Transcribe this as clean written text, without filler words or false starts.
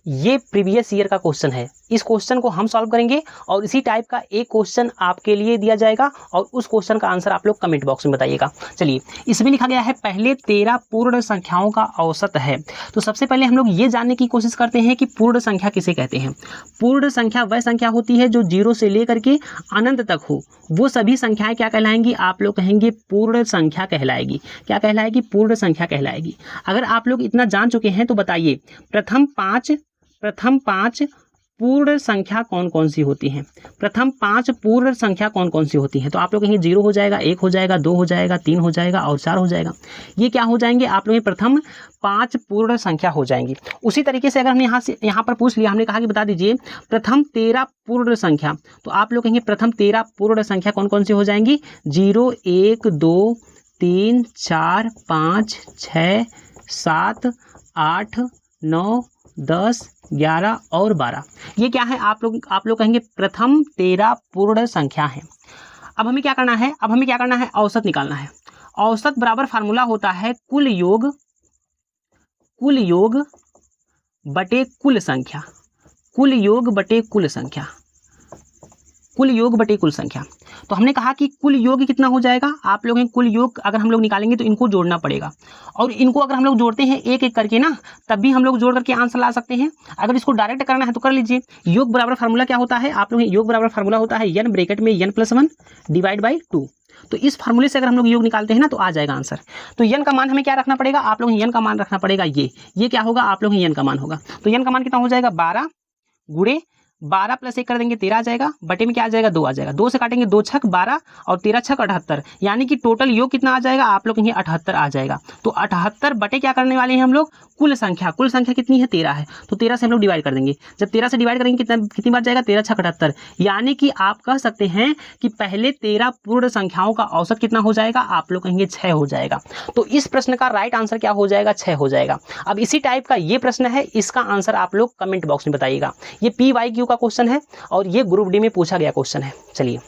ये previous year का question है। इस क्वेश्चन को हम सॉल्व करेंगे और इसी टाइप का एक क्वेश्चन आपके लिए दिया जाएगा और उस क्वेश्चन का आंसर आप लोग कमेंट बॉक्स में बताइएगा। चलिए, इसमें लिखा गया है पहले 13 पूर्ण संख्याओं का औसत है। तो सबसे पहले हम लोग ये जानने की कोशिश करते हैं कि पूर्ण संख्या किसे कहते हैं। पूर्ण संख्या वह संख्या होती है जो 0 से लेकर के अनंत तक हो, वो सभी संख्याएं क्या कहलाएंगी, आप लोग कहेंगे पूर्ण संख्या कहलाएगी। क्या कहलाएगी, पूर्ण संख्या कहलाएगी। अगर आप लोग इतना जान चुके हैं तो बताइए प्रथम पांच पूर्ण संख्या कौन कौन सी होती हैं। प्रथम 5 पूर्ण संख्या कौन कौन सी होती हैं। तो आप लोग कहेंगे 0 हो जाएगा, 1 हो जाएगा, 2 हो जाएगा, 3 हो जाएगा और 4 हो जाएगा। ये क्या हो जाएंगे, आप लोग प्रथम 5 पूर्ण संख्या हो जाएंगी। उसी तरीके से अगर हमने यहाँ पर पूछ लिया, हमने कहा कि बता दीजिए प्रथम 13 पूर्ण संख्या, तो आप लोग कहेंगे प्रथम 13 पूर्ण संख्या कौन कौन सी हो जाएंगी। 0, 1, 2, 3, 4, 5, 6, 7, 8, 9, 10, 11 और 12। ये क्या है, आप लोग कहेंगे प्रथम 13 पूर्ण संख्या है। अब हमें क्या करना है, औसत निकालना है। औसत बराबर फार्मूला होता है कुल योग बटे कुल संख्या। कुल योग बटे कुल संख्या। तो हमने कहा कि कुल योग कितना हो जाएगा, आप लोग कुल योग अगर हम लोग निकालेंगे तो इनको जोड़ना पड़ेगा और इनको अगर हम लोग जोड़ते हैं एक एक करके ना, तब भी हम लोग जोड़ करके आंसर ला सकते हैं। अगर इसको डायरेक्ट करना है तो कर लीजिए। योग बराबर फार्मूला क्या होता है, आप लोग योग बराबर फार्मूला होता है n ब्रैकेट में n+1 डिवाइड बाई 2। तो इस फार्मूले से अगर हम लोग योग निकालते हैं ना तो आ जाएगा आंसर। तो n का मान हमें क्या रखना पड़ेगा, आप लोग n का मान रखना पड़ेगा ये क्या होगा, आप लोग n का मान होगा। तो n का मान कितना हो जाएगा, 12 गुणे 12 + 1 कर देंगे 13 आ जाएगा, बटे में क्या आ जाएगा 2 आ जाएगा। 2 से काटेंगे 2 छक 12 और 13 छक 78, यानी कि टोटल योग कितना आ जाएगा, आप लोग कहेंगे 78 आ जाएगा। तो 78 बटे क्या करने वाले हैं हम लोग, कुल संख्या कितनी है, 13 है। तो 13 से हम लोग डिवाइड कर देंगे। जब 13 से डिवाइड करेंगे कितनी बार जाएगा, 13 छक 78, यानी कि आप कह सकते हैं कि पहले 13 पूर्ण संख्याओं का औसत कितना हो जाएगा, आप लोग कहेंगे 6 हो जाएगा। तो इस प्रश्न का राइट आंसर क्या हो जाएगा, 6 हो जाएगा। अब इसी टाइप का ये प्रश्न है, इसका आंसर आप लोग कमेंट बॉक्स में बताइएगा। ये PYQ का क्वेश्चन है और ये ग्रुप डी में पूछा गया क्वेश्चन है। चलिए।